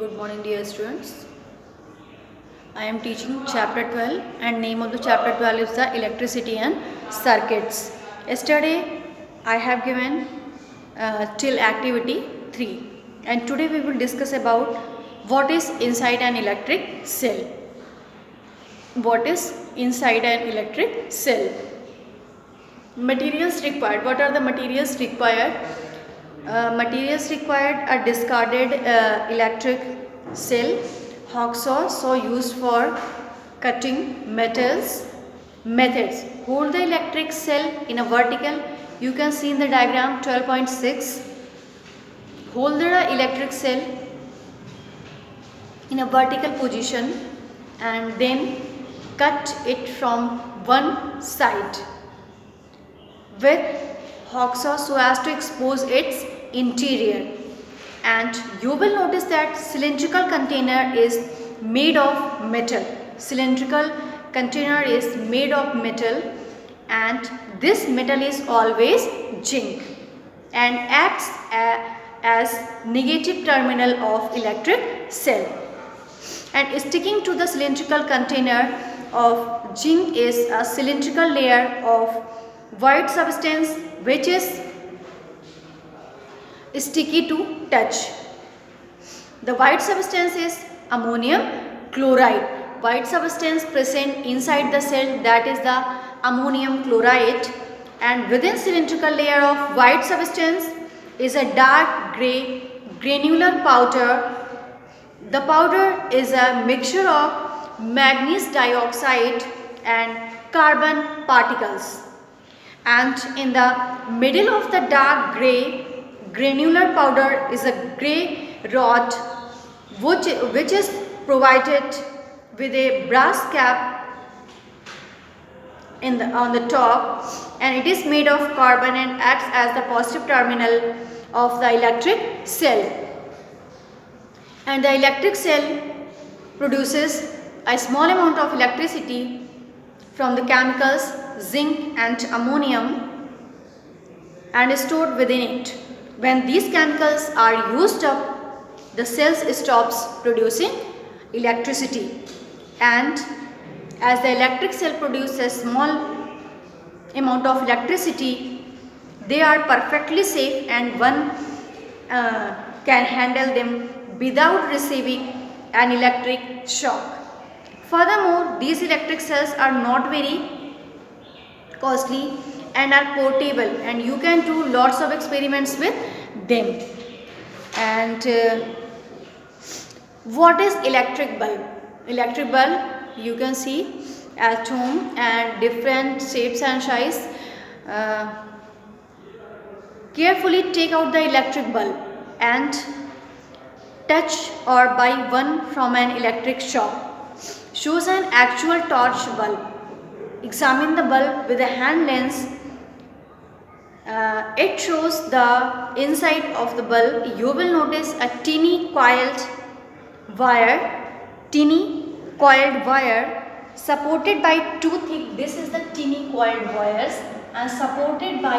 Good morning, dear students. I am teaching chapter 12 and name of the chapter 12 is the electricity and circuits. Yesterday I have given till activity 3 and today we will discuss about what is inside an electric cell. What is inside an electric cell? Materials required. What are the materials required? Materials required are discarded electric cell, hacksaw, saw used for cutting metals. Methods: hold the electric cell in a vertical. You can see in the diagram 12.6. Hold the electric cell in a vertical position and then cut it from one side with hacksaw so as to expose its interior, and you will notice that cylindrical container is made of metal. Cylindrical container is made of metal and this metal is always zinc and acts as negative terminal of electric cell, and sticking to the cylindrical container of zinc is a cylindrical layer of white substance which is sticky to touch. The white substance is ammonium chloride. White substance present inside the cell, that is the ammonium chloride, and within cylindrical layer of white substance is a dark grey granular powder. The powder is a mixture of manganese dioxide and carbon particles, and in the middle of the dark grey granular powder is a grey rod which is provided with a brass cap on the top, and it is made of carbon and acts as the positive terminal of the electric cell. And the electric cell produces a small amount of electricity from the chemicals zinc and ammonium and is stored within it. When these chemicals are used up, the cells stops producing electricity, and as the electric cell produces a small amount of electricity, they are perfectly safe and one can handle them without receiving an electric shock. Furthermore, these electric cells are not very costly and are portable, and you can do lots of experiments with them. And what is electric bulb? Electric bulb you can see at home and different shapes and size. Carefully take out the electric bulb and touch or buy one from an electric shop. Shows an actual torch bulb. Examine the bulb with a hand lens. It shows the inside of the bulb. You will notice a teeny coiled wire supported by two thick. This is the teeny coiled wires and supported by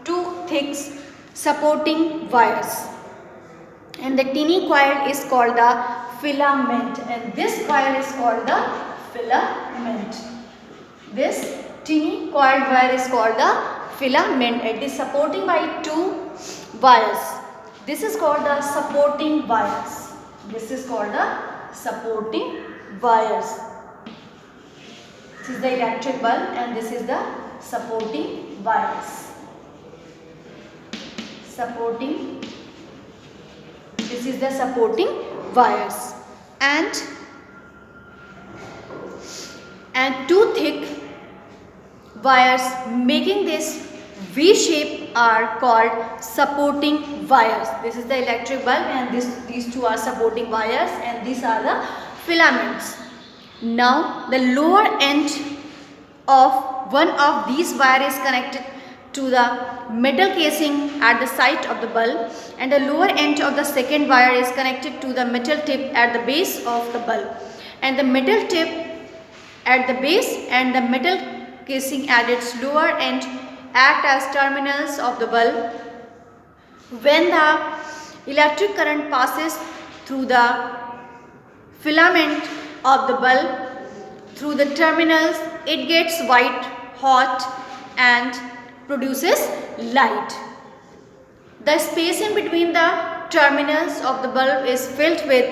two thick supporting wires. And the teeny coil is called the filament, and this coil is called the filament. This teeny coiled wire is called the filament. It is supporting by two wires. This is called the supporting wires. This is called the supporting wires. This is the electric bulb and this is the supporting wires. This is the supporting wires, and two thick wires making this V shape are called supporting wires. This is the electric bulb and these two are supporting wires, and these are the filaments. Now the lower end of one of these wires is connected to the metal casing at the side of the bulb, and the lower end of the second wire is connected to the metal tip at the base of the bulb, and the metal tip at the base and the metal casing at its lower end act as terminals of the bulb. When the electric current passes through the filament of the bulb, through the terminals, it gets white hot and produces light. The space in between the terminals of the bulb is filled with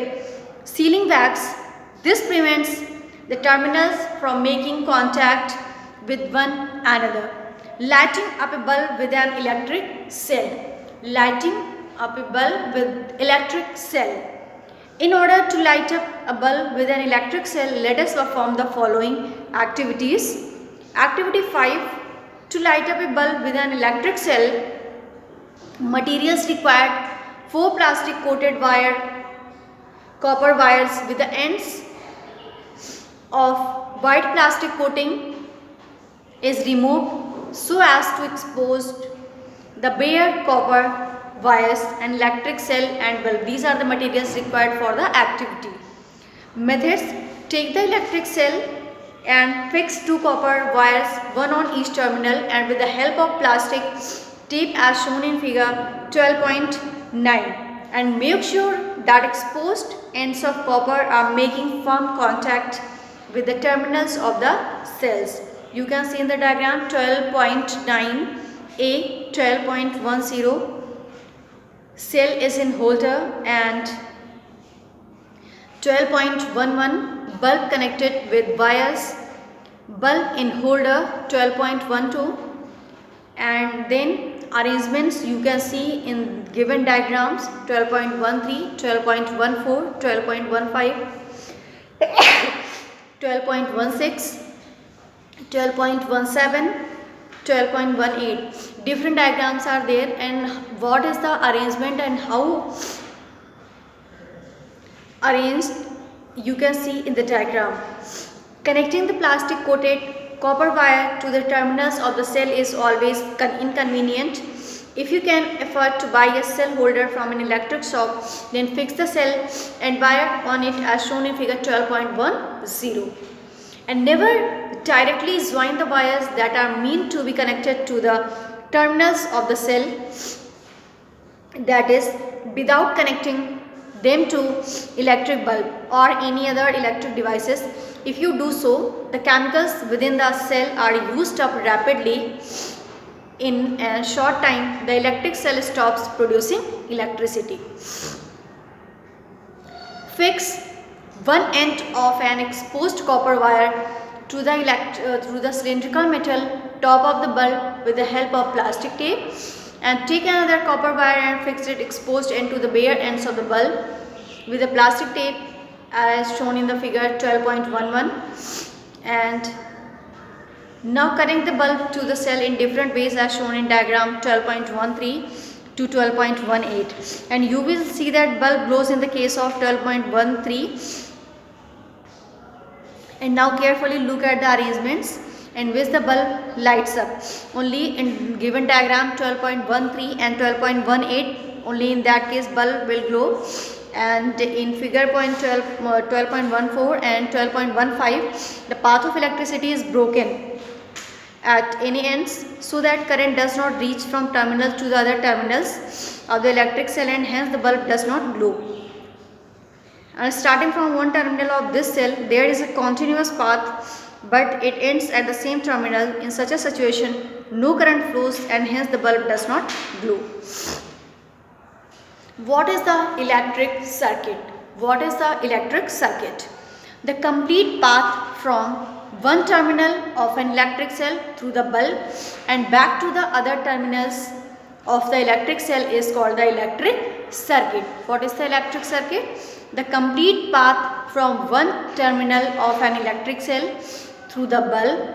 sealing wax. This prevents the terminals from making contact with one another. Lighting up a bulb with an electric cell. Lighting up a bulb with electric cell. In order to light up a bulb with an electric cell, let us perform the following activities. Activity 5. To light up a bulb with an electric cell, materials required: 4 plastic coated copper wires with the ends of white plastic coating is removed so as to expose the bare copper wires and electric cell and bulb. These are the materials required for the activity. Methods: take the electric cell and fix 2 copper wires, one on each terminal, and with the help of plastic tape as shown in figure 12.9, and make sure that exposed ends of copper are making firm contact with the terminals of the cells. You can see in the diagram 12.9a, 12.10 cell is in holder, and 12.11 bulb connected with wires, bulb in holder 12.12, and then arrangements you can see in given diagrams 12.13, 12.14, 12.15, 12.16, 12.17, 12.18. Different diagrams are there, and what is the arrangement and how arranged you can see in the diagram. Connecting the plastic coated copper wire to the terminals of the cell is always inconvenient. If you can afford to buy a cell holder from an electric shop, then fix the cell and wire on it as shown in figure 12.10. And never directly join the wires that are meant to be connected to the terminals of the cell, that is, without connecting them to electric bulb or any other electric devices. If you do so, the chemicals within the cell are used up rapidly. In a short time, the electric cell stops producing electricity. Fix one end of an exposed copper wire to the cylindrical metal top of the bulb with the help of plastic tape, and take another copper wire and fix its exposed end to the bare ends of the bulb with the plastic tape as shown in the figure 12.11. And now connect the bulb to the cell in different ways as shown in diagram 12.13 to 12.18, and you will see that bulb glows in the case of 12.13. And now carefully look at the arrangements in which the bulb lights up. Only in given diagram 12.13 and 12.18, only in that case bulb will glow, and in figure 12.14 and 12.15 the path of electricity is broken at any ends so that current does not reach from terminals to the other terminals of the electric cell, and hence the bulb does not glow. And starting from one terminal of this cell, there is a continuous path, but it ends at the same terminal. In such a situation, no current flows and hence the bulb does not glow. What is the electric circuit? What is the electric circuit? The complete path from one terminal of an electric cell through the bulb and back to the other terminals of the electric cell is called the electric circuit. What is the electric circuit? The complete path from one terminal of an electric cell through the bulb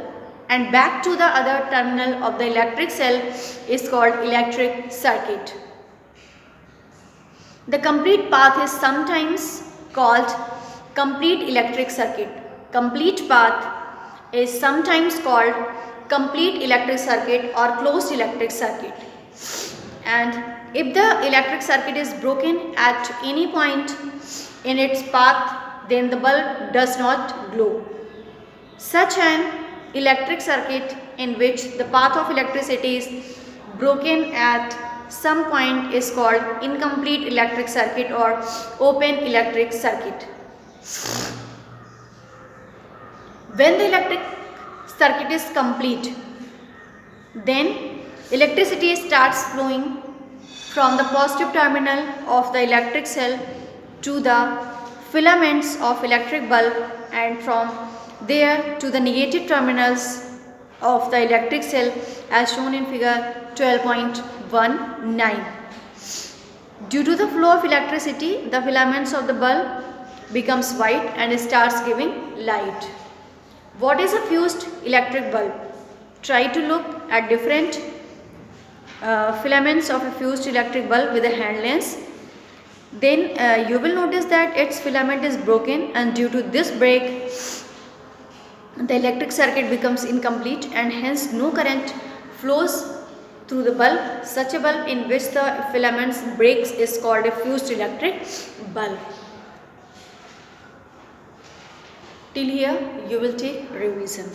and back to the other terminal of the electric cell is called electric circuit. The complete path is sometimes called complete electric circuit. Complete path is sometimes called complete electric circuit or closed electric circuit. And if the electric circuit is broken at any point in its path, then the bulb does not glow. Such an electric circuit in which the path of electricity is broken at some point is called incomplete electric circuit or open electric circuit. When the electric circuit is complete, then electricity starts flowing from the positive terminal of the electric cell to the filaments of electric bulb, and from there to the negative terminals of the electric cell as shown in figure 12.19. Due to the flow of electricity, the filaments of the bulb becomes white and starts giving light. What is a fused electric bulb? Try to look at different filaments of a fused electric bulb with a hand lens. Then you will notice that its filament is broken, and due to this break the electric circuit becomes incomplete and hence no current flows through the bulb. Such a bulb in which the filaments breaks is called a fused electric bulb. Till here you will take revision.